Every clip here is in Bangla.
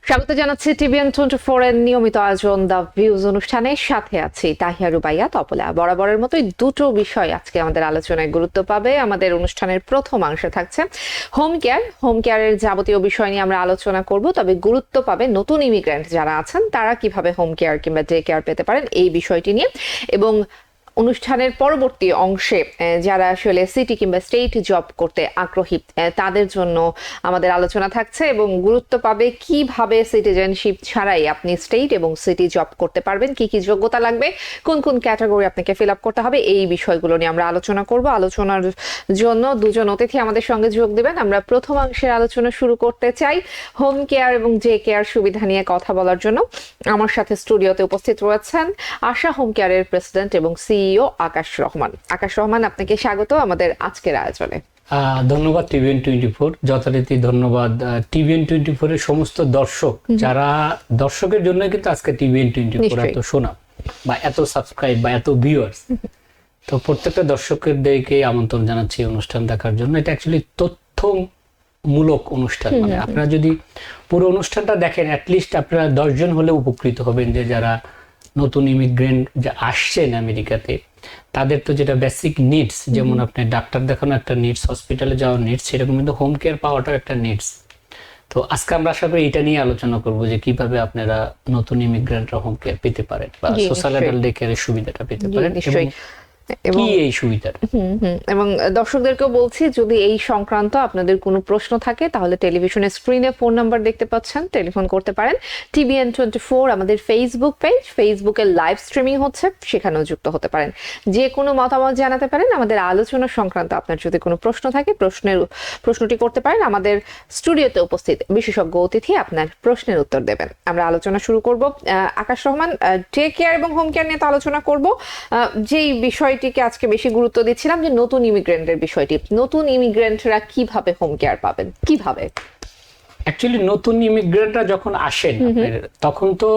স্বাগত জানাচ্ছি TVN24 এর নিয়মিত আয়োজন দ্য ভিউজ অনুষ্ঠানের সাথে আছি তাহিয়া রুবাইয়া তপলা। বরাবরের মতোই দুটো বিষয় আজকে আমাদের আলোচনায় গুরুত্ব পাবে। আমাদের অনুষ্ঠানের প্রথম অংশে থাকছে হোম কেয়ারের যাবতীয় বিষয় নিয়ে আমরা আলোচনা করব, তবে গুরুত্ব পাবে নতুন ইমিগ্রেন্ট যারা আছেন তারা কিভাবে হোম কেয়ার কিংবা ডে কেয়ার পেতে পারেন এই বিষয়টি নিয়ে। এবং অনুষ্ঠানের পরবর্তী অংশে যারা আসলে সিটি কিংবা স্টেট জব করতে আগ্রহী তাদের জন্য আমাদের আলোচনা থাকছে এবং গুরুত্ব পাবে কিভাবে সিটিজেনশিপ ছাড়াই আপনি স্টেট এবং সিটি জব করতে পারবেন, কি কি যোগ্যতা লাগবে, কোন কোন ক্যাটাগরি আপনাকে ফিল আপ করতে হবে, এই বিষয়গুলো নিয়ে আমরা আলোচনা করব। আলোচনার জন্য দুজন অতিথি আমাদের সঙ্গে যোগ দেবেন। আমরা প্রথম অংশের আলোচনা শুরু করতে চাই হোম কেয়ার এবং ডে কেয়ার সুবিধা নিয়ে কথা বলার জন্য। আমার সাথে স্টুডিওতে উপস্থিত রয়েছেন আশা হোম কেয়ারের প্রেসিডেন্ট এবং সিইও আকাশ রহমান। আপনাকে স্বাগত আমাদের আজকের আয়োজনে। ধন্যবাদ TVN24, যথারীতি ধন্যবাদ TVN24 এর সমস্ত দর্শক, যারা দর্শকের জন্য কিন্তু আজকে TVN24 এত শোনা বা এত সাবস্ক্রাইব বা এত ভিউয়ার্স। তো প্রত্যেকটা দর্শকের দিকে আমন্ত্রণ জানাচ্ছি অনুষ্ঠান দেখার জন্য। এটা অ্যাকচুয়ালি তথ্যমূলক অনুষ্ঠান, মানে আপনারা যদি পুরো অনুষ্ঠানটা দেখেন অ্যাটলিস্ট আপনারা 10 জন হলে উপকৃত হবেন, যে যারা নতুন ইমিগ্রেন্ট যে আসছেন আমেরিকাতে তাদের তো যেটা বেসিক নিডস, যেমন আপনি ডাক্তার দেখানো একটা নিডস, হসপিটালে যাওয়ার নিডস, সেরকম কিন্তু হোম কেয়ার পাওয়াটাও একটা নিডস। তো আজকে আমরা আশা করি এটা নিয়ে আলোচনা করব যে কিভাবে আপনারা নতুন ইমিগ্রেন্টরা হোম কেয়ার পেতে পারেন বা সোশ্যাল অ্যাডাল্ট ডে কেয়ারের সুবিধাটা পেতে পারেন এবং এই সুবিধাটা। এবং দর্শকদেরকেও বলছি, যদি এই সংক্রান্ত আপনাদের কোনো প্রশ্ন থাকে তাহলে টেলিভিশনের স্ক্রিনে ফোন নাম্বার দেখতে পাচ্ছেন, টেলিফোন করতে পারেন। TVN24 আমাদের ফেসবুক পেজ, ফেসবুকে লাইভ স্ট্রিমিং হচ্ছে, সেখানেও যুক্ত হতে পারেন। যে কোনো মতামত জানাতে পারেন। আমাদের আলোচনা সংক্রান্ত আপনার যদি কোনো প্রশ্ন থাকে প্রশ্নটি করতে পারেন। আমাদের স্টুডিওতে উপস্থিত বিশেষজ্ঞ অতিথি আপনার প্রশ্নের উত্তর দেবেন। আমরা আলোচনা শুরু করব। আকাশ রহমান, ডে কেয়ার এবং হোম কেয়ার নিয়ে তো আলোচনা করব। যেই বিষয়টিকে আজকে বেশি গুরুত্ব দিচ্ছিলাম যে নতুন ইমিগ্রেন্টের বিষয়টি, নতুন ইমিগ্রেন্টরা কিভাবে হোম কেয়ার পাবেন, কিভাবে? অ্যাকচুয়ালি নতুন ইমিগ্রেন্টরা যখন আসেন তখন তো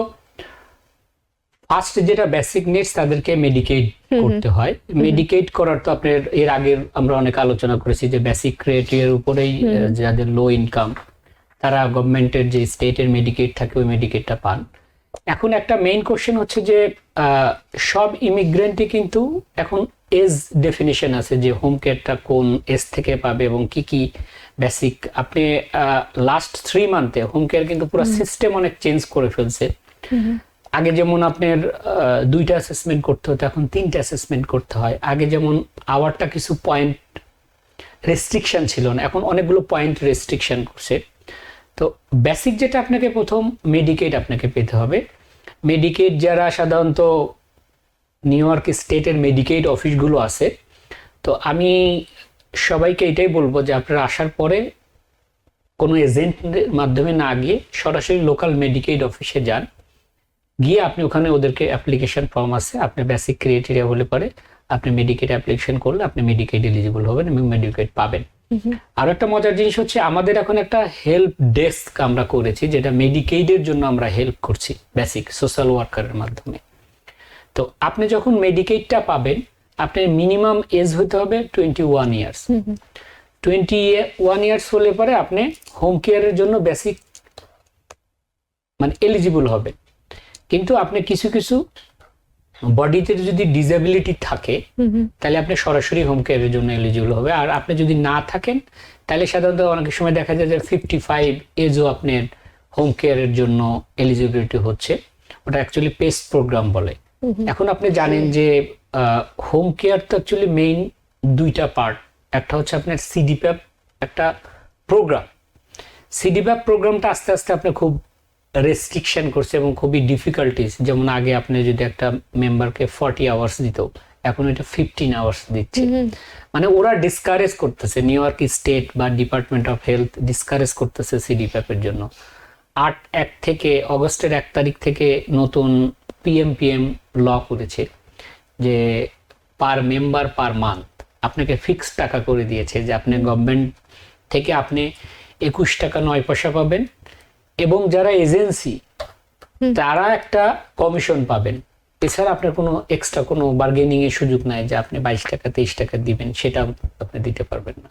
ফার্স্ট যেটা বেসিক নিডস, তাদেরকে মেডিকেট করতে হয়। মেডিকেট করার তো আপনার এর আগে আমরা অনেক আলোচনা করেছি যে বেসিক ক্রাইটেরিয়ার উপরেই যাদের লো ইনকাম তারা গভর্নমেন্টের যে স্টেটের মেডিকেট থাকে ওই মেডিকেটটা পান। এখন একটা মেইন কোশ্চেন হচ্ছে যে সব ইমিগ্রেন্টই কিন্তু এখন এজ ডেফিনিশন আছে যে হোম কেয়ারটা কোন এজ থেকে পাবে এবং কি কি বেসিক। আপনি লাস্ট 3 মান্থে হোম কেয়ার কিন্তু পুরো সিস্টেম অনেক চেঞ্জ করে ফেলছে। আগে যেমন আপনার 2টা অ্যাসেসমেন্ট করতে হতো, এখন 3টা অ্যাসেসমেন্ট করতে হয়। আগে যেমন আওয়ারটা কিছু পয়েন্ট রেস্ট্রিকশন ছিল না, এখন অনেকগুলো পয়েন্ট রেস্ট্রিকশন করছে। তো বেসিক যেটা আপনাকে প্রথম মেডিকেট আপনাকে পেতে হবে। মেডিকেট যারা সাধারণত নিউ ইয়র্ক স্টেটের মেডিকেট অফিসগুলো আছে, তো আমি সবাইকে এটাই বলবো যে আপনারা আসার পরে কোনো এজেন্টের মাধ্যমে না গিয়ে সরাসরি লোকাল মেডিকেট অফিসে যান। গিয়ে আপনি ওখানে ওদেরকে অ্যাপ্লিকেশন ফর্ম আছে, আপনি বেসিক ক্রাইটেরিয়া হলে পরে আপনি মেডিকেট অ্যাপ্লিকেশন করলে আপনি মেডিকেট এলিজিবল হবেন এবং মেডিকেট পাবেন। আর একটা মজার জিনিস হচ্ছে আমাদের এখন একটা হেল্প ডেস্ক আমরা করেছি, যেটা মেডিকেটের জন্য আমরা হেল্প করছি বেসিক সোশ্যাল ওয়ার্কারের মাধ্যমে। তো আপনি যখন মেডিকেটটা পাবেন আপনার মিনিমাম এজ হতে হবে 21 ইয়ার্স। 21 ইয়ার্স হলে পরে আপনি হোম কেয়ারের জন্য বেসিক মানে এলিজিবল হবে। কিন্তু আপনি কিছু কিছু বডিতে যদি ডিসএবিলিটি থাকে তাহলে আপনি সরাসরি হোম কেয়ারের জন্য এলিজিবল হবে। আর আপনি যদি না থাকেন তাহলে সাধারণত অনেক সময় দেখা যায় যে 55 এজও আপনার হোম কেয়ারের জন্য এলিজিবিলিটি হচ্ছে। ওটা অ্যাকচুয়ালি পেস প্রোগ্রাম বলে। এখন আপনি জানেন যে হোম কেয়ার তো অ্যাকচুয়ালি মেইন 2টা পার্ট। একটা হচ্ছে আপনার সিডিপ্যাপ একটা প্রোগ্রাম। সিডিপ্যাপ প্রোগ্রামটা আস্তে আস্তে আপনি খুব রেস্ট্রিকশন করছে এবং খুবই ডিফিকাল্টিস। যেমন আগে আপনি যদি একটা মেম্বারকে 40 আওয়ার্স দিত, এখন এটা 15 আওয়ার্স দিচ্ছে। মানে ওরা ডিসকারেজ করতেছে, নিউ ইয়র্ক স্টেট বা ডিপার্টমেন্ট অফ হেলথ ডিসকারেজ করতেছে সিডিপ্যাপের জন্য। 8 থেকে অগস্টের 1 তারিখ থেকে নতুন পিএম ল করেছে যে পার মেম্বার পার মান্থ আপনাকে ফিক্সড টাকা করে দিয়েছে, যে আপনি গভর্নমেন্ট থেকে আপনি 21 টাকা 9 পয়সা পাবেন এবং যারা এজেন্সি তারা একটা কমিশন পাবেন। এছাড়া আপনার কোনো এক্সট্রা কোনো বার্গেনিং এর সুযোগ নাই যে আপনি 22 টাকা 23 টাকা দিবেন, সেটা আপনি দিতে পারবেন না।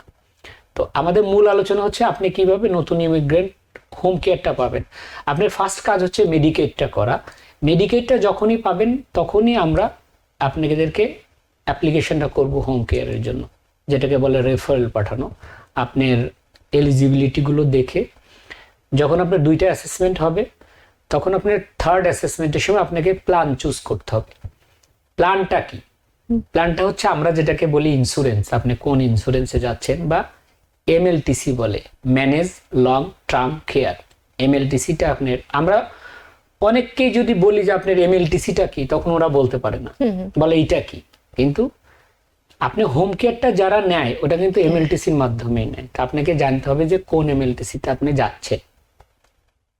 তো আমাদের মূল আলোচনা হচ্ছে আপনি কিভাবে নতুন ইমিগ্রেন্ট হোম কেয়ারটা পাবেন। আপনার ফার্স্ট কাজ হচ্ছে মেডিকেটটা করা। মেডিকেটটা যখনই পাবেন তখনই আমরা আপনাদেরকে অ্যাপ্লিকেশনটা করব হোম কেয়ারের জন্য, যেটাকে বলে রেফারেল পাঠানো। আপনার এলিজিবিলিটিগুলো দেখে যখন আপনার 2টা অ্যাসেসমেন্ট হবে তখন আপনার 3rd অ্যাসেসমেন্টের সময় আপনাকে প্ল্যান চুজ করতে হবে। প্ল্যানটা কি? প্ল্যানটা হচ্ছে আমরা যেটাকে বলি ইন্স্যুরেন্স, আপনি কোন ইন্স্যুরেন্সে যাচ্ছেন, বা এমএলটিসি বলে, ম্যানেজ লং টার্ম কেয়ার। এমএলটিসিটা আপনার, আমরা অনেককেই যদি বলি যে আপনার এমএলটিসিটা কি, তখন ওরা বলতে পারে না, বলে এইটা কি। কিন্তু আপনি হোম কেয়ারটা যারা নেয় ওটা কিন্তু এমএলটিসির মাধ্যমেই নেয়। তো আপনাকে জানতে হবে যে কোন এমএলটিসিতে আপনি যাচ্ছেন।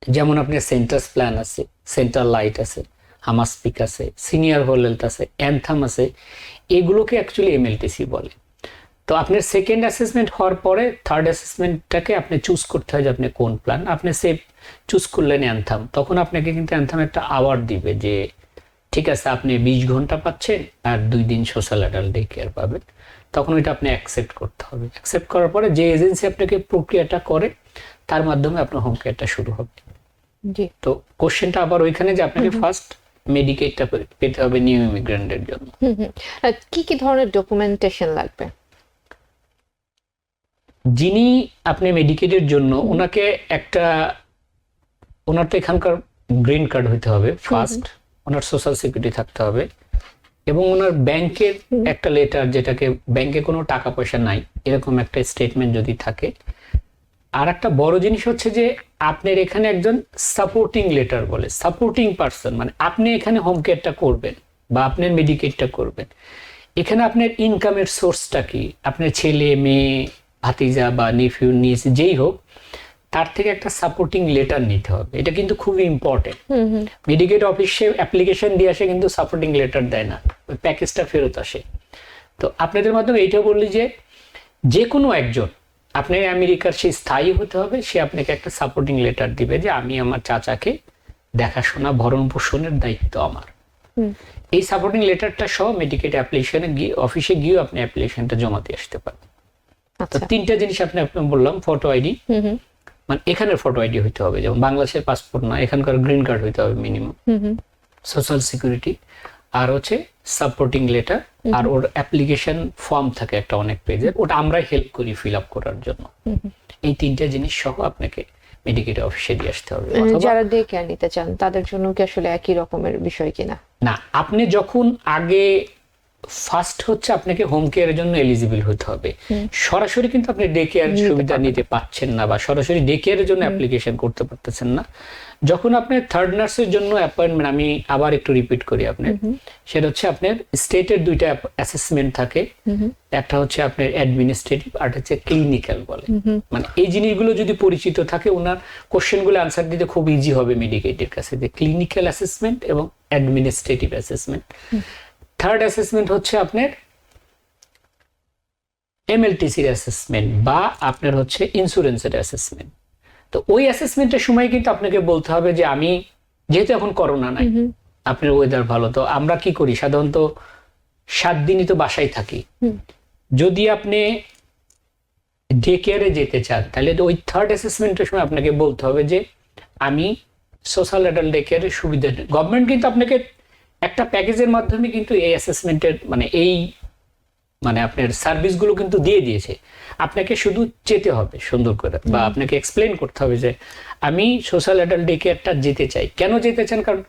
যেমন আপনার সেন্টার্স প্ল্যান আছে, সেন্টার লাইট আছে, হামাসপিক আছে, সিনিয়র হোল হেলথ আছে, অ্যানথাম আছে, এগুলোকে অ্যাকচুয়ালি এমএলটিসি বলে। তো আপনার 2nd অ্যাসেসমেন্ট হওয়ার পরে 3rd অ্যাসেসমেন্টটাকে আপনি চুজ করতে হয় যে আপনি কোন প্ল্যান। আপনি সে চুজ করলেন অ্যানথাম, তখন আপনাকে কিন্তু অ্যানথাম একটা আওয়ার্ড দিবে যে ঠিক আছে আপনি 20 ঘন্টা পাচ্ছেন আর 2 দিন সোশ্যাল অ্যাডাল্ট ডে কেয়ার পাবেন। তখন ওইটা আপনি অ্যাকসেপ্ট করতে হবে। অ্যাকসেপ্ট করার পরে যে এজেন্সি আপনাকে প্রক্রিয়াটা করে তার মাধ্যমে আপনার হোম কেয়ারটা শুরু হবে। জি। তো কোশ্চেনটা আবার ওইখানে যে আপনাকে ফার্স্ট মেডিকেটটা পেতে হবে নিউ ইমিগ্রেন্টের জন্য। কি কি ধরনের ডকুমেন্টেশন লাগবে? যিনি আপনি মেডিকেটের জন্য ওনাকে একটা, ওনার তো এখানকার গ্রিন কার্ড হইতে হবে ফার্স্ট, ওনার সোশ্যাল সিকিউরিটি থাকতে হবে, এবং ওনার ব্যাংকের একটা লেটার, যেটাকে ব্যাংকে কোনো টাকা পয়সা নাই এরকম একটা স্টেটমেন্ট যদি থাকে। আর একটা বড় জিনিস হচ্ছে যে আপনার এখানে একজন সাপোর্টিং লেটার বলে, সাপোর্টিং পার্সন, মানে আপনি এখানে হোম কেয়ারটা করবেন বা আপনার মেডিকেটটা করবেন, এখানে আপনার ইনকামের সোর্সটা কি, আপনার ছেলে মেয়ে ভাতিজা বা নেফিউ নিস যেই হোক তার থেকে একটা সাপোর্টিং লেটার নিতে হবে। এটা কিন্তু খুবই ইম্পর্টেন্ট। মেডিকেট অফিসে অ্যাপ্লিকেশন দিয়ে আসে কিন্তু সাপোর্টিং লেটার দেয় না, ওই প্যাকেজটা ফেরত আসে। তো আপনাদের মাধ্যমে এইটা বললি যে যে কোনো একজন, আপনার আমেরিকার সে স্থায়ী হতে হবে, সে আপনাকে একটা সাপোর্টিং লেটার দিবে যে আমি আমার চাচাকে দেখাশোনা ভরণ পোষণের দায়িত্ব আমার। এই সাপোর্টিং লেটারটা সহ মেডিকেট অ্যাপ্লিকেশনে গিয়ে অফিসে গিয়ে আপনি অ্যাপ্লিকেশনটা জমা দিয়ে আসতে পারেন। তো 3টা জিনিস আপনি বললাম, ফটো আইডি, মানে এখানের ফটো আইডি হইতে হবে, যেমন বাংলাদেশের পাসপোর্ট না, এখানকার গ্রিন কার্ড হইতে হবে মিনিমাম, সোশ্যাল সিকিউরিটি, আর হচ্ছে সাপোর্টিং লেটার, আর ওর অ্যাপ্লিকেশন ফর্ম থাকে একটা অনেক পেজের, ওটা আমরাই হেল্প করি ফিল আপ করার জন্য। এই 3টা জিনিস সহ আপনাকে মেডিকেট অফিসে দিয়ে আসতে হবে। যারা ডে কেয়ার নিতে চান তাদের জন্য কি আসলে একই রকমের বিষয় কিনা? না, আপনি যখন আগে ফার্স্ট হচ্ছে আপনাকে হোম কেয়ারের জন্য এলিজিবল হতে হবে। সরাসরি কিন্তু আপনি ডে কেয়ার সুবিধা নিতে পাচ্ছেন না বা সরাসরি ডে কেয়ারের জন্য অ্যাপ্লিকেশন করতে পারতেছেন না। যখন আপনার 3rd নার্সের জন্য অ্যাপয়েন্টমেন্ট, আমি আবার একটু রিপিট করি আপনার, সেটা হচ্ছে আপনার স্টেটের 2টা অ্যাসেসমেন্ট থাকে, একটা হচ্ছে আপনার অ্যাডমিনিস্ট্রেটিভ আর হচ্ছে ক্লিনিক্যাল বলে। মানে এই জিনিসগুলো যদি পরিচিত থাকে ওনার কোশ্চেনগুলো আনসার দিতে খুব ইজি হবে মেডিকেটের কাছে, যে ক্লিনিক্যাল অ্যাসেসমেন্ট এবং অ্যাডমিনিস্ট্রেটিভ অ্যাসেসমেন্ট। 3rd অ্যাসেসমেন্ট হচ্ছে আপনার এমএলটিসির অ্যাসেসমেন্ট বা আপনার হচ্ছে ইন্স্যুরেন্সের অ্যাসেসমেন্ট। তো ওই অ্যাসেসমেন্টের সময় কিন্তু আপনাকে বলতে হবে যে আমি, যেহেতু এখন করোনা নাই, আপনার ওয়েদার ভালো, তো আমরা কি করি সাধারণত 7 দিনই তো বাসায় থাকি। যদি আপনি ডে কেয়ারে যেতে চান তাহলে ওই 3rd অ্যাসেসমেন্টের সময় আপনাকে বলতে হবে যে আমি সোশ্যাল অ্যাডাল্ট ডে কেয়ারের সুবিধা, গভর্নমেন্ট কিন্তু আপনাকে একটা প্যাকেজের মাধ্যমে কিন্তু এই অ্যাসেসমেন্টের মানে আপনার সার্ভিসগুলো কিন্তু দিয়ে দিয়েছে। আপনাকে শুধু যেতে হবে সুন্দর করে, বা আপনাকে এক্সপ্লেন করতে হবে যে আমি সোশ্যাল অ্যাডাল্ট ডে কেয়ারটা যেতে চাই। কেন যেতে চান? কারণ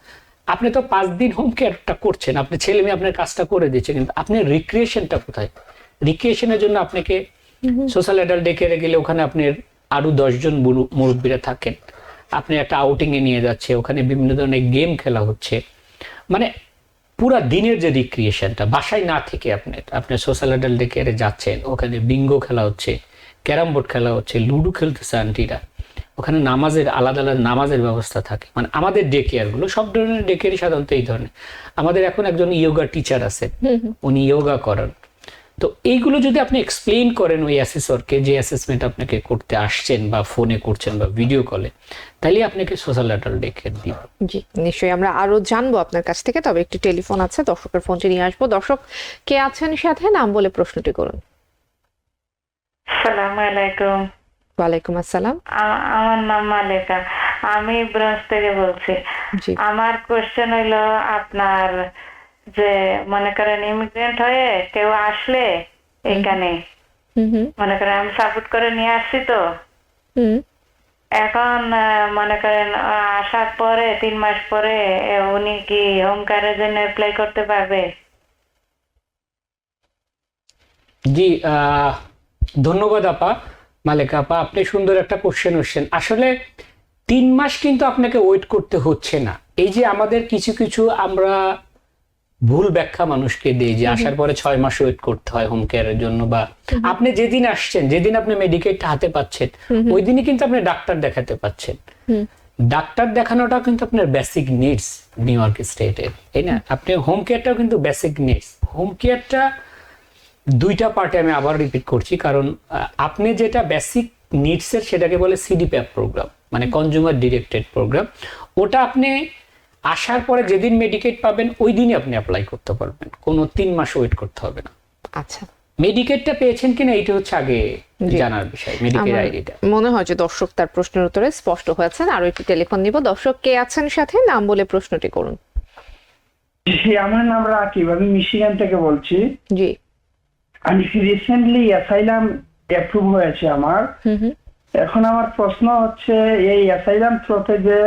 আপনি তো 5 দিন হোম কেয়ারটা করছেন, আপনার ছেলে মেয়ে আপনার কাজটা করে দিচ্ছে, কিন্তু আপনার রিক্রিয়েশনটা কোথায়? রিক্রিয়েশনের জন্য আপনাকে সোশ্যাল অ্যাডাল্ট ডে কেয়ারে গেলে ওখানে আপনার আরো 10 জন মুরব্বীরা থাকেন, আপনি একটা আউটিং এ নিয়ে যাচ্ছে, ওখানে বিভিন্ন ধরনের গেম খেলা হচ্ছে, মানে পুরা দিনের যে রিক্রিয়েশনটা বাসায় না থেকে আপনার সোশ্যাল অ্যাডাল্ট ডে কেয়ারে যাচ্ছেন, ওখানে বিঙ্গো খেলা হচ্ছে, ক্যারাম বোর্ড খেলা হচ্ছে, লুডো খেলতেছে আন্টিরা, ওখানে নামাজের আলাদা আলাদা নামাজের ব্যবস্থা থাকে। মানে আমাদের ডে কেয়ার গুলো সব ধরনের ডে কেয়ারই সাধারণত এই ধরনের। আমাদের এখন একজন ইয়োগা টিচার আছে, উনি ইয়োগা করান। তো এইগুলো যদি আপনি এক্সপ্লেইন করেন ওই অ্যাসেসরকে, যে অ্যাসেসমেন্ট আপনাকে করতে আসছেন বা ফোনে করছেন বা ভিডিও কলে, তাহলে আপনাকে সোশ্যাল অ্যাডাল্ট ডে কেয়ার দিব। জি, নিশ্চয়ই আমরা আরো জানবো আপনার কাছ থেকে। তবে একটি টেলিফোন আছে, দর্শকের ফোনটি নিয়ে আসবো। দর্শক কে আছেন সাথে, নাম বলে প্রশ্নটি করুন। আসসালামু আলাইকুম। ওয়ালাইকুম আসসালাম। আমার নাম মালেকা, আমি ব্রঞ্জ থেকে বলছি। জি। আমার কোশ্চেন হইলো আপনার যে মনে করেন ইমিগ্রেন্ট হয়ে কেউ আসলে এখানে হুম। মনে করেন আমি সাপোর্ট করে নিয়ে আসছি তো, হুম। এখন মনে করেন আসার পরে 3 মাস পরে উনি কি হোম কেয়ারের জন্য অ্যাপ্লাই করতে পারবে? জি, ধন্যবাদ আপা। মালেকা আপা, আপনি সুন্দর একটা কোশ্চেন করছেন। আসলে 3 মাস কিন্তু আপনাকে ওয়েট করতে হচ্ছে না। এই যে আমাদের কিছু কিছু আমরা ভুল ব্যাখ্যা মানুষকে দেই যে আসার পরে 6 মাস ওয়েট করতে হয় হোম কেয়ারের জন্য, বা আপনি যেদিন আসছেন, যেদিন আপনি মেডিকেটটা হাতে পাচ্ছেন, ওই দিনই কিন্তু আপনি ডাক্তার দেখাতে পাচ্ছেন। ডাক্তার দেখানোটা কিন্তু আপনার বেসিক নিডস নিউ ইয়র্ক স্টেটের, তাই না? আপনি হোম কেয়ারটাও কিন্তু বেসিক নিডস। হোম কেয়ারটা দুইটা পার্টে আমি আবার রিপিট করছি, কারণ আপনি যেটা বেসিক নিডস এর সেটাকে বলে সিডিপ্যাপ প্রোগ্রাম, মানে কনজিউমার ডিরেক্টেড প্রোগ্রাম। ওটা আপনি আসার পরে যেদিন মেডিকেট পাবেন ওই দিনই আপনি অ্যাপ্লাই করতে পারবেন, কোনো 3 মাস ওয়েট করতে হবে না। আচ্ছা, মেডিকেটটা পেয়েছেন কিনা এটা হচ্ছে আগে জানার বিষয়, মেডিকেট আমার আইডিটা। মনে হয় যে দর্শক তার প্রশ্নের উত্তরে স্পষ্ট হয়েছেন। আরো একটু টেলিফোন নিব। দর্শক কে আছেন সাথে, নাম বলে প্রশ্নটি করুন। জি, আমার নাম রাকিব, আমি মিশিগান থেকে বলছি। জি। আমি রিসেন্টলি অ্যাসাইলাম অ্যাপ্রুভ হয়েছে আমার। হুম। এখন আমার প্রশ্ন হচ্ছে, এই অ্যাসাইলাম থ্রুতে যে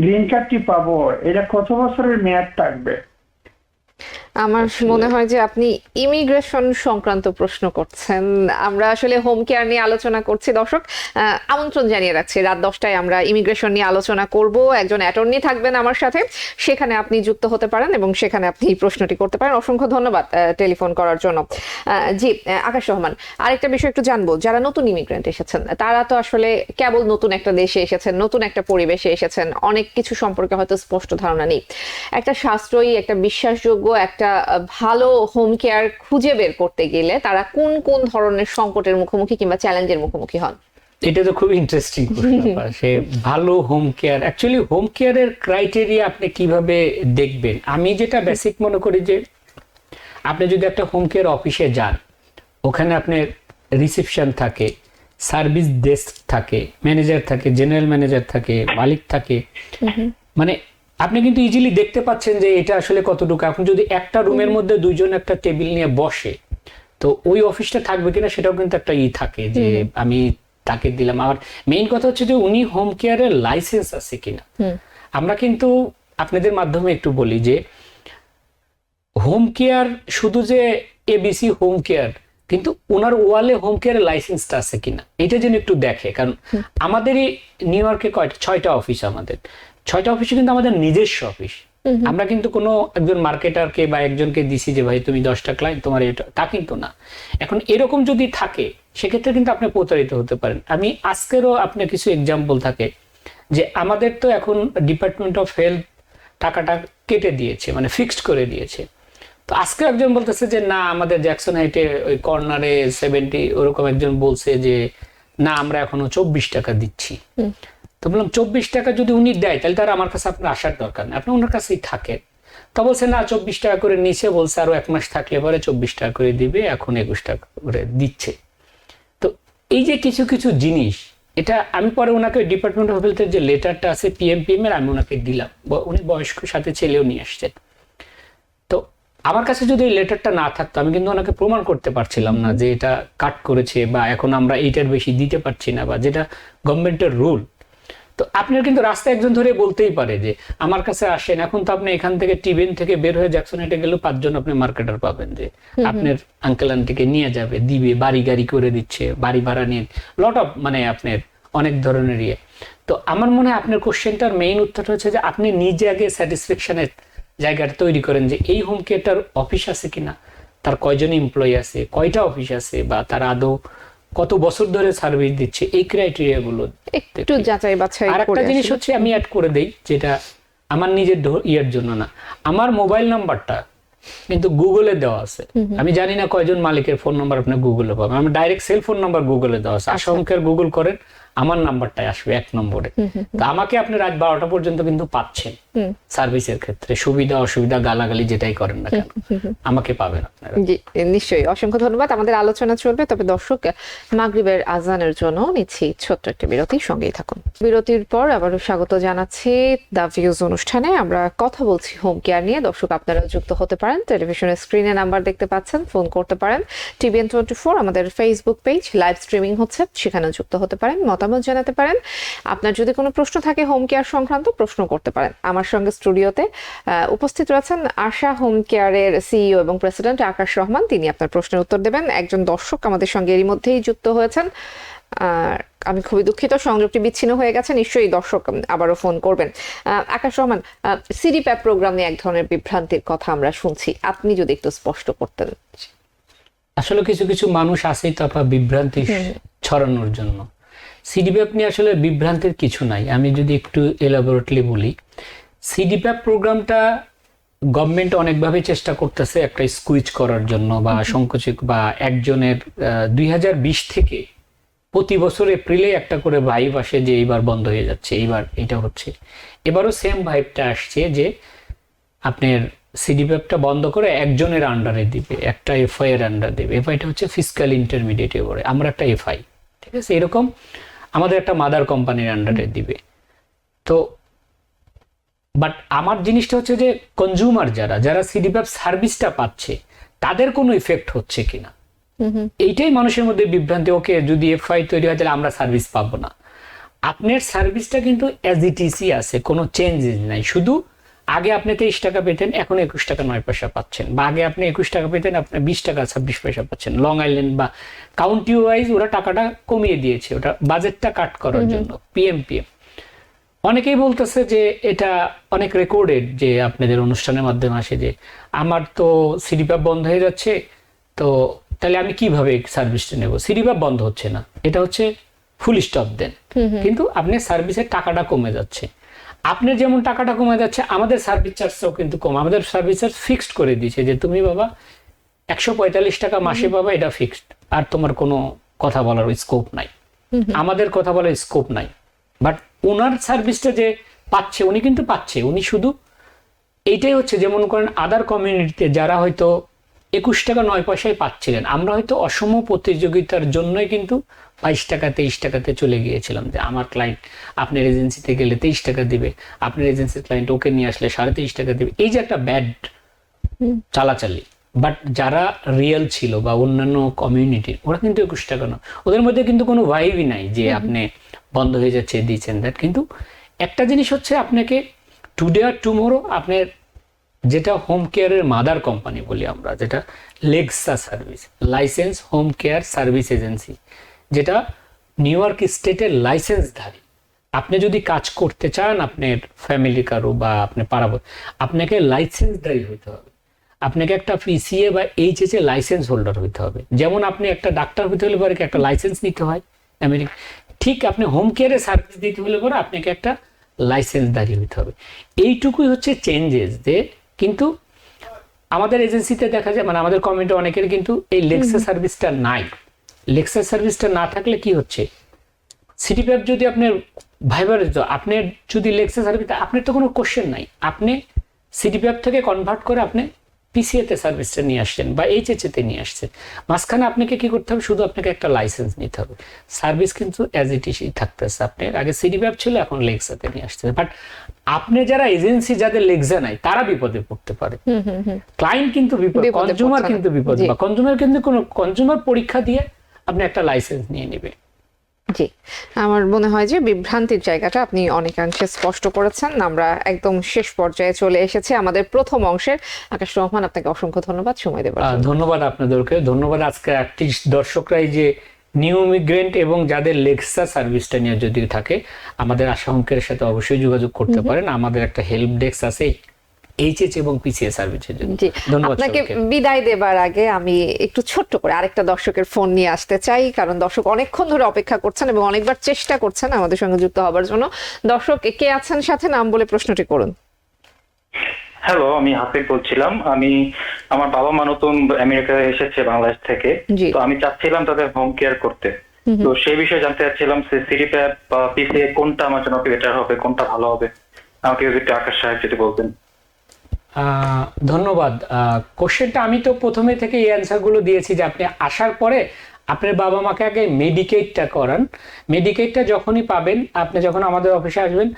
গ্রিন কার্ডটি পাবো, এটা কত বছরের মেয়াদ থাকবে? আমার মনে হয় যে আপনি ইমিগ্রেশন সংক্রান্ত প্রশ্ন করছেন। আমরা আসলে হোম কেয়ার নিয়ে আলোচনা করছি। দর্শক, আমন্ত্রণ জানিয়ে রাখছি, রাত 10টায় আমরা ইমিগ্রেশন নিয়ে আলোচনা করব। একজন অ্যাটর্নি থাকবেন আমার সাথে, সেখানে আপনি যুক্ত হতে পারেন এবং সেখানে আপনি এই প্রশ্নটি করতে পারেন। অসংখ্য ধন্যবাদ টেলিফোন করার জন্য। জি, আকাশ রহমান, আরেকটা বিষয় একটু জানবো। যারা নতুন ইমিগ্রেন্ট এসেছেন, তারা তো আসলে কেবল নতুন একটা দেশে এসেছেন, নতুন একটা পরিবেশে এসেছেন, অনেক কিছু সম্পর্কে হয়তো স্পষ্ট ধারণা নেই। একটা সাশ্রয়ী, একটা বিশ্বাসযোগ্য, একটা ভালো হোম কেয়ার খুঁজে বের করতে গেলে তারা কোন কোন ধরনের সংকটের মুখোমুখি কিংবা চ্যালেঞ্জের মুখোমুখি হন? এটা তো খুব ইন্টারেস্টিং প্রশ্ন। সে ভালো হোম কেয়ার, অ্যাকচুয়ালি হোম কেয়ারের ক্রাইটেরিয়া আপনি কিভাবে দেখবেন? আমি যেটা বেসিক মনে করি যে আপনি যদি একটা হোম কেয়ার অফিসে যান, ওখানে আপনার রিসেপশন থাকে, সার্ভিস ডেস্ক থাকে, ম্যানেজার থাকে, জেনারেল ম্যানেজার থাকে, মালিক থাকে, মানে আপনি কিন্তু ইজিলি দেখতে পাচ্ছেন যে এটা আসলে কতটুকু। এখন যদি একটা রুমের মধ্যে দুইজন একটা টেবিল নিয়ে বসে, তো ওই অফিসটা থাকবে কিনা সেটাও কিন্তু একটা থাকে যে আমি তাকে দিলাম। আর মেইন কথা হচ্ছে যে উনি হোম কেয়ারের লাইসেন্স আছে কিনা। আমরা কিন্তু আপনাদের মাধ্যমে একটু বলি যে হোম কেয়ার শুধু যে এবিসি হোম কেয়ার, কিন্তু ওনার ওয়ালে হোম কেয়ারের লাইসেন্সটা আছে কিনা এটা যেন একটু দেখে। কারণ আমাদেরই নিউ ইয়র্কে 6টা অফিস, আমাদের 6টা অফিসে কিন্তু আমাদের নিজস্ব অফিস। আমরা কিন্তু কোনো একজন মার্কেটারকে বা একজনকে দিছি যে ভাই তুমি 10টা ক্লায়েন্ট তোমার, এটা তা কিন্তু না। এখন এরকম যদি থাকে সেক্ষেত্রে কিন্তু আপনি প্রতারিত হতে পারেন। আমি আজকেরও আপনার কিছু এক্সাম্পল থাকে যে আমাদের তো এখন ডিপার্টমেন্ট অফ হেলথ টাকাটা কেটে দিয়েছে, মানে ফিক্সড করে দিয়েছে। তো আজকে একজন বলতেছে যে না, আমাদের জ্যাকসন হাইটে ওই কর্নারে 70, ওরকম একজন বলছে যে না আমরা এখনো 24 টাকা দিচ্ছি। তো বললাম 24 টাকা যদি উনি দেয় তাহলে তার আমার কাছে আপনার আসার দরকার নেই, আপনি ওনার কাছেই থাকেন। তা বলছে না 24 টাকা করে নিচে, বলছে আরো 1 মাস থাকলে পরে 24 টাকা করে দিবে, এখন 21 টাকা করে দিচ্ছে। তো এই যে কিছু কিছু জিনিস, এটা আমি পরে ওনাকে ডিপার্টমেন্ট অফ হেলথের যে লেটারটা আছে পিএম এর, আমি ওনাকে দিলাম। উনি বয়স্ক সাথে ছেলেও নিয়ে আসছেন। তো আমার কাছে যদি এই লেটারটা না থাকতো আমি কিন্তু ওনাকে প্রমাণ করতে পারছিলাম না যে এটা কাট করেছে, বা এখন আমরা এইটার বেশি দিতে পারছি না, বা যেটা গভর্নমেন্টের রুল। তো আপনার কিন্তু রাস্তায় একজন ধরে বলতেই পারে যে আমার কাছে আসেন। এখন তো আপনি এখান থেকে টিবেন থেকে বের হয়ে জ্যাকসন হাইটে গেলেও 5 জন আপনি মার্কেটার পাবেন যে আপনার আঙ্কেল আন্টিকে নিয়ে যাবে, দিবে, বাড়ি গাড়ি করে দিচ্ছে, বাড়ি ভাড়া নিয়ে লট অফ, মানে আপনার অনেক ধরনের ইয়ে। তো আমার মনে হয় আপনার কোশ্চেনটার মেইন উত্তরটা হচ্ছে যে আপনি নিজে আগে স্যাটিসফ্যাকশনের জায়গাটা তৈরি করেন যে এই হোম কেয়ারটার অফিস আছে কিনা, তার কয়জন এমপ্লয়ি আছে, কয়টা অফিস আছে, বা তার আদৌ কত বছর ধরে সার্ভিস দিচ্ছে, এই ক্রাইটেরিয়া গুলো একটু যাচাই বাছাই আর একটা জিনিস হচ্ছে আমি অ্যাড করে দেই, যেটা আমার নিজের ইয়ের জন্য না, আমার মোবাইল নাম্বারটা কিন্তু গুগলে দেওয়া আছে। আমি জানি না কয়জন মালিকের ফোন নাম্বার আপনার গুগলে পাবেন, আমার ডাইরেক্ট সেল ফোন নাম্বার গুগলে দেওয়া আছে। আশা হোম কেয়ার গুগল করেন, আমার নাম্বারটাই আসবে 1 নম্বরে। তো আমাকে আপনি রাত 12টা পর্যন্ত কিন্তু পাচ্ছেন সার্ভিসের ক্ষেত্রে, সুবিধা অসুবিধা গালাগালি যেটাই করেন না কেন আমাকে পাবেন আপনারা। জি নিশ্চয়ই, অসংখ্য ধন্যবাদ। আমাদের আলোচনা চলবে, তবে দর্শক মাগরিবের আজানের জন্য নিচ্ছি ছোট্ট একটা বিরতি, সঙ্গেই থাকুন। বিরতির পর আবারও স্বাগত জানাচ্ছি দ্য ভিউজ অনুষ্ঠানে। আমরা কথা বলছি হোম কেয়ার নিয়ে। দর্শক আপনারা যুক্ত হতে পারেন, টেলিভিশনের স্ক্রিনে নাম্বার দেখতে পাচ্ছেন, ফোন করতে পারেন। TVN 24 আমাদের ফেসবুক পেজ, লাইভ স্ট্রিমিং হচ্ছে, সেখানে যুক্ত হতে পারেন, মতামত জানাতে পারেন। আপনার যদি কোনো প্রশ্ন থাকে হোম কেয়ার সংক্রান্ত, প্রশ্ন করতে পারেন। আমার সঙ্গে স্টুডিওতে উপস্থিত রয়েছেন আশা হোম কেয়ারের সিইও এবং প্রেসিডেন্ট আকাশ রহমান, তিনি আপনার প্রশ্নের উত্তর দেবেন। একজন দর্শক আমাদের সঙ্গে এরই মধ্যেই যুক্ত হয়েছেন, আমি খুবই দুঃখিত সংযোগটি বিচ্ছিন্ন হয়ে গেছে, নিশ্চয়ই দর্শক আবারও ফোন করবেন। আকাশ রহমান, সিডিপ্যাপ প্রোগ্রাম নিয়ে এক ধরনের বিভ্রান্তির কথা আমরা শুনছি, আপনি যদি একটু স্পষ্ট করতেন। আসলে কিছু কিছু মানুষ আছেই তো আপা বিভ্রান্তি ছড়ানোর জন্য। সিডিপ্যাপ নিয়ে আসলে বিভ্রান্তির কিছু নাই। আমি যদি একটু এলাবোরেটলি বলি, সিডিপ্যাপ প্রোগ্রামটা গভর্নমেন্ট অনেকভাবে চেষ্টা করতেছে একটা স্কুইজ করার জন্য বা সংকুচিত, বা একজনের 2020 থেকে প্রতি বছর এপ্রিলে একটা করে ভাইব আসে যে এইবার বন্ধ হয়ে যাচ্ছে, এইবার এটা হচ্ছে। এবারও সেম ভাইবটা আসছে যে আপনার সিডিপ্যাপটা বন্ধ করে একজনের আন্ডারে দিবে, একটা এফআই এর আন্ডার দিবে। এফআইটা হচ্ছে ফিসক্যাল ইন্টারমিডিয়েট এবারে, আমরা একটা এফআই, ঠিক আছে, এরকম আমাদের একটা মাদার কোম্পানির আন্ডারে দিবে। তো বাট আমার জিনিসটা হচ্ছে যে কনজিউমার যারা সিডিপ্যাপ সার্ভিসটা পাচ্ছে তাদের কোনো ইফেক্ট হচ্ছে কিনা, এইটাই মানুষের মধ্যে বিভ্রান্তি। ওকে, যদি এফআই তৈরি হয় তাহলে আমরা সার্ভিস পাবো না। আপনার সার্ভিসটা কিন্তু অ্যাজ ইট ইজই আছে, কোনো চেঞ্জেস নাই। শুধু আগে আপনি 23 টাকা পেতেন, এখন 21 টাকা 9 পয়সা পাচ্ছেন, বা আগে আপনি 21 টাকা পেতেন, আপনি 20 টাকা 26 পয়সা পাচ্ছেন। লং আইল্যান্ড বা কাউন্টি ওয়াইজ ওরা টাকাটা কমিয়ে দিয়েছে, ওটা বাজেটটা কাট করার জন্য, পিএম। অনেকেই বলতেছে যে এটা অনেক রেকর্ডেড, যে আপনাদের অনুষ্ঠানের মাধ্যমে আসে যে আমার তো সিডিপ্যাপ বন্ধ হয়ে যাচ্ছে, তো তাহলে আমি কিভাবে সার্ভিসটা নেব? সিডিপ্যাপ বন্ধ হচ্ছে না, এটা হচ্ছে ফুল স্টপ দেন, কিন্তু আপনি সার্ভিসের টাকাটা কমে যাচ্ছে। আপনার যেমন টাকাটা কমে যাচ্ছে, আমাদের সার্ভিস চার্জটাও কিন্তু কম। আমাদের সার্ভিস চার্জ ফিক্সড করে দিয়েছে যে তুমি বাবা 145 টাকা মাসে পাবা, এটা ফিক্সড, আর তোমার কোনো কথা বলার স্কোপ নাই, আমাদের কথা বলার স্কোপ নাই। বাট ওনার সার্ভিসটা যে পাচ্ছে, উনি কিন্তু পাচ্ছে, উনি শুধু এইটাই হচ্ছে, যেমন করেন আদার কমিউনিটিতে যারা হয়তো 21 টাকা 9 পয়সায় পাচ্ছিলেন, আমরা হয়তো অসম প্রতিযোগিতার জন্যই কিন্তু 22 টাকা 23 টাকাতে চলে গিয়েছিলাম, যে আমার ক্লায়েন্ট আপনার এজেন্সিতে গেলে 23 টাকা দিবে, আপনার এজেন্সির ক্লায়েন্ট ওকে নিয়ে আসলে 23.5 টাকা দিবে। এই যে একটা ব্যাড চালাচালি। বাট যারা রিয়েল ছিল বা অন্যান্য কমিউনিটির, ওরা কিন্তু 21 টাকা না, ওদের মধ্যে কিন্তু কোনো ভাইবই নাই যে আপনি বন্ধ হয়ে যাচ্ছে দিচ্ছেন দ্যাট। কিন্তু একটা জিনিস হচ্ছে, আপনাকে টুডে আর টুমোরো আপনার যেটা হোম কেয়ারের মাদার কোম্পানি বলি আমরা, যেটা Lexa service, license home care service agency, যেটা নিউ ইয়র্ক স্টেটের লাইসেন্সধারী। আপনি যদি কাজ করতে চান আপনার ফ্যামিলি কারো বা আপনি পাড়াবো, আপনাকে লাইসেন্সধারী হতে হবে, আপনাকে একটা পিসিএ বা এইচএসএ লাইসেন্স হোল্ডার হতে হবে। যেমন আপনি একটা ডাক্তার হতে হলে পরে একটা লাইসেন্স নিতে হয় আমেরিকা, ঠিক আপনি হোম কেয়ারে সার্ভিস দিতে হলে পরে আপনাকে একটা লাইসেন্সধারী হতে হবে। এইটুকুই হচ্ছে চেঞ্জেস। যে কিন্তু আমাদের এজেন্সিতে দেখা যায়, মানে আমাদের কমিউনিটি অনেকের কিন্তু এই লেক্সা সার্ভিসটা নাই। লেক্সা সার্ভিসটা না থাকলে কি হচ্ছে, সিডিপ্যাপ যদি আপনার ভাইবার, আপনার যদি লেক্সা সার্ভিস, আপনার তো কোনো কোশ্চেন নাই, আপনি সিডিপ্যাপ থেকে কনভার্ট করে আপনি পিসিএতে সার্ভিসটা নিয়ে আসছেন বা এইচএসএতে নিয়ে আসছেন। মাঝখানে আপনাকে কি করতে হবে, শুধু আপনাকে একটা লাইসেন্স নিতে হবে। সার্ভিস কিন্তু অ্যাজ ইট ইজই থাকতেছে। আপনার আগে সিডিপ্যাপ ছিল, এখন লেক্সাতে নিয়ে আসছে। বাট আপনি যারা এজেন্সি, যাদের লেক্সা নাই, তারা বিপদে পড়তে পারে। ক্লায়েন্ট কিন্তু বিপদ, কনজিউমার কিন্তু বিপদ, বা কনজিউমার কিন্তু কোনো কনজিউমার পরীক্ষা দিয়ে আপনি একটা লাইসেন্স নিয়ে নেবে। জি, আমার মনে হয় যে বিভ্রান্তির জায়গাটা আপনি অনেকাংশে স্পষ্ট করেছেন। আমরা একদম শেষ পর্যায়ে চলে এসেছি আমাদের প্রথম অংশের। আকাশ রহমান, আপনাকে অসংখ্য ধন্যবাদ সময় দেওয়ার জন্য। ধন্যবাদ আপনাদেরকে, ধন্যবাদ। আজকে একটি দর্শকরাই যে নিউ ইমিগ্রেন্ট এবং যাদের লেক্সা সার্ভিসটা নিয়ে যদি থাকে, আমাদের আশা হোম কেয়ারের সাথে অবশ্যই যোগাযোগ করতে পারেন। আমাদের একটা হেল্প ডেস্ক আছে এইচএস এবং পিসিএ সার্ভিসের জন্য। ধন্যবাদ। আপনাকে বিদায় দেবার আগে আমি একটু ছোট্ট করে আরেকটা দর্শকের ফোন নিয়ে আসতে চাই, কারণ দর্শক অনেকক্ষণ ধরে অপেক্ষা করছেন এবং অনেকবার চেষ্টা করছেন আমাদের সঙ্গে যুক্ত হবার জন্য। দর্শক কে আছেন সাথে, নাম বলে প্রশ্নটি করুন। হ্যালো, আমি হাফিজ বলছিলাম। আমার বাবা মা নতুন আমেরিকায় এসেছে বাংলাদেশ থেকে, তো আমি চাচ্ছিলাম তাদের হোম কেয়ার করতে। তো সেই বিষয়ে জানতে চাচ্ছিলাম সিডিপ্যাপ বা পিসিএ কোনটা আমার জন্য বেটার হবে, কোনটা ভালো হবে, আমাকে যদি একটু আকাশ সাহেব যদি বলতেন। ধন্যবাদ। কোশ্চেনটা আমি তো প্রথমে থেকে এই অ্যান্সারগুলো দিয়েছি যে আপনি আসার পরে আপনার বাবা মাকে আগে মেডিকেটটা করান। মেডিকেটটা যখনই পাবেন, আপনি যখন আমাদের অফিসে আসবেন,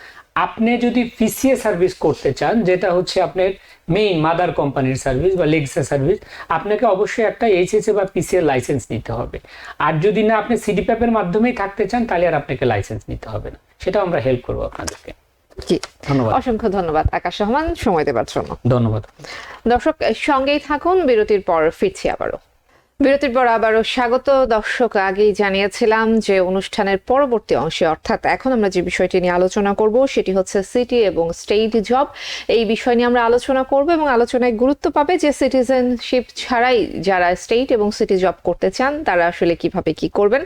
আপনি যদি পিসিএ সার্ভিস করতে চান, যেটা হচ্ছে আপনার মেইন মাদার কোম্পানির সার্ভিস বা লেগসা সার্ভিস, আপনাকে অবশ্যই একটা এইচএসএ বা পিসিএ লাইসেন্স নিতে হবে। আর যদি না আপনি সিডিপ্যাপের মাধ্যমেই থাকতে চান, তাহলে আর আপনাকে লাইসেন্স নিতে হবে না। সেটা আমরা হেল্প করবো আপনাদেরকে। জি, ধন্যবাদ। অসংখ্য ধন্যবাদ আকাশ রহমান সময় দেওয়ার জন্য। ধন্যবাদ। দর্শক সঙ্গেই থাকুন, বিরতির পর ফিরছি আবারও। বিরতির পর আবারও স্বাগত। দর্শক, আগেই জানিয়েছিলাম যে অনুষ্ঠানের পরবর্তী অংশে, অর্থাৎ এখন আমরা যে বিষয়টি নিয়ে আলোচনা করব সেটি হচ্ছে সিটি এবং স্টেট জব। এই বিষয় নিয়ে আমরা আলোচনা করব এবং আলোচনায় গুরুত্ব পাবে যে সিটিজেনশিপ ছাড়াই যারা স্টেট এবং সিটি জব করতে চান তারা আসলে কিভাবে কি করবেন।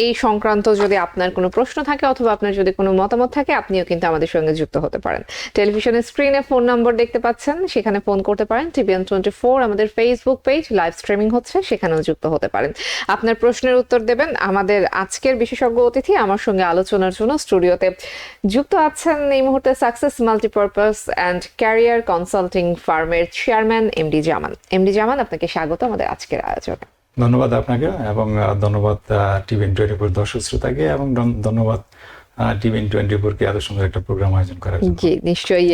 এই সংক্রান্ত যদি আপনার কোনো প্রশ্ন থাকে অথবা আপনার যদি কোনো মতামত থাকে, আপনিও কিন্তু আমাদের সঙ্গে যুক্ত হতে পারেন। টেলিভিশনের স্ক্রিনে ফোন নম্বর দেখতে পাচ্ছেন, সেখানে ফোন করতে পারেন। টিভিএন 24 আমাদের ফেসবুক পেজ, লাইভ স্ট্রিমিং হচ্ছে, সেখানে যুক্ত হতে পারেন। আপনার প্রশ্নের উত্তর দেবেন। আমাদের আজকের বিশেষজ্ঞ অতিথি আমার সঙ্গে আলোচনার জন্য স্টুডিওতে যুক্ত আছেন এই মুহূর্তে success multipurpose and career consulting ফার্মের চেয়ারম্যান এমডি জামান। এমডি জামান, আপনাকে স্বাগত আমাদের আজকের আয়োজনে। ধন্যবাদ আপনাকে, এবং ধন্যবাদ টিভিএন 24 দর্শক শ্রোতাকে, এবং ধন্যবাদ টিভিএন 24-কে এত সুন্দর একটা প্রোগ্রাম আয়োজন করার জন্য। জি, নিশ্চয়ই।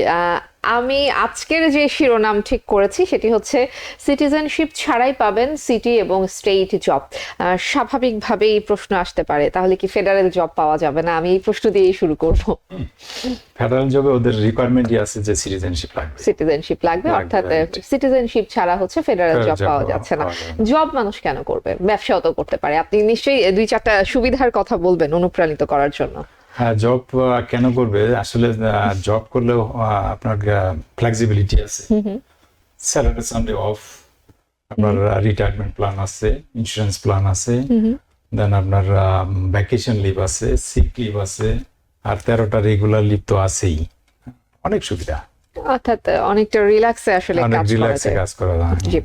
আমি আজকের যে শিরোনাম ঠিক করেছি সেটি হচ্ছে সিটিজেনশিপ ছাড়াই পাবেন সিটি এবং স্টেট জব। স্বাভাবিকভাবে এই প্রশ্ন আসতে পারে, তাহলে কি ফেডারেল জব পাওয়া যাবে না? আমি এই প্রশ্ন দিয়েই শুরু করব। ফেডারেল জবে ওদের রিকোয়ারমেন্টই আছে যে সিটিজেনশিপ লাগবে। সিটিজেনশিপ লাগবে, অর্থাৎ সিটিজেনশিপ ছাড়া হচ্ছে ফেডারেল জব পাওয়া যাচ্ছে না। জব মানুষ কেন করবে? ব্যবসাও তো করতে পারে। আপনি নিশ্চয়ই 2-4টা সুবিধার কথা বলবেন অনুপ্রাণিত করার জন্য। হ্যাঁ, জব কেন করবে? আসলে জব করলেও আপনার ফ্লেক্সিবিলিটি আছে, স্যাটারডে সানডে অফ, আপনার রিটায়ারমেন্ট প্ল্যান আছে, ইন্স্যুরেন্স প্ল্যান আছে, দেন আপনার ভ্যাকেশন লিভ আছে, সিক লিভ আছে, আর 13টা রেগুলার লিভ তো আছেই। অনেক সুবিধা, অর্থাৎ অনেকটা রিল্যাক্সে আসলে অনেক কাজ করা রিল্যাক্সে যায়। কাজ করা যায়। জি,